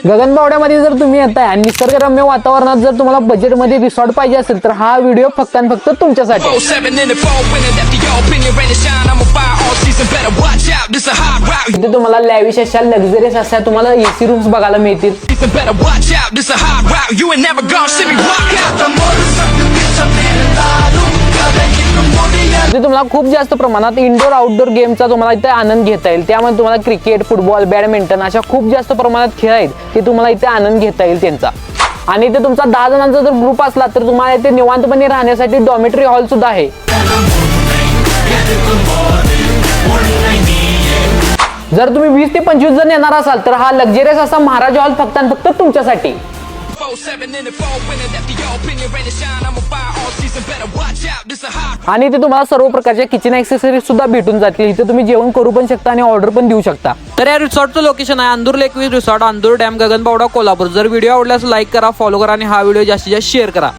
गगनबावड्यामध्ये जर तुम्ही येताय आणि निसर्गरम्य वातावरणात जर तुम्हाला बजेटमध्ये रिसॉर्ट पाहिजे असेल तर हा व्हिडिओ फक्त आणि फक्त तुमच्यासाठी. इथे तुम्हाला लॅविश अशा लक्झरियस अशा तुम्हाला एसी रूम्स बघायला मिळतील. इथे तुम्हाला खूप जास्त प्रमाणात इंडोर आउटडोर गेमचा तुम्हाला इथे आनंद घेता येईल. त्यामध्ये तुम्हाला क्रिकेट, फुटबॉल, बॅडमिंटन अशा खूप जास्त प्रमाणात खेळ आहेत ते तुम्हाला इथे आनंद घेता येईल त्यांचा. आणि इथे तुमचा 10 जणांचा जर ग्रुप असला तर तुम्हाला इथे निवांतपणे राहण्यासाठी डॉर्मेटरी हॉल सुद्धा आहे. जर तुम्ही 20 ते 25 जण येणार असाल तर हा लक्झरियस असा महाराज हॉल फक्त आणि फक्त तुमच्यासाठी. आणि इथे तुम्हाला सर्व प्रकारच्या किचन ॲक्सेसरीज सुद्धा भेटून जातील. इथे तुम्ही जेवण करू पण शकता आणि ऑर्डर पण देऊ शकता. तर या रिसॉर्टचं लोकेशन आहे Andur lake with resort, Andur dam, Gaganbawada, Kolhapur. जर व्हिडिओ आवडल्यास लाईक करा, फॉलो करा आणि हा व्हिडिओ जास्तीत जास्त शेअर करा.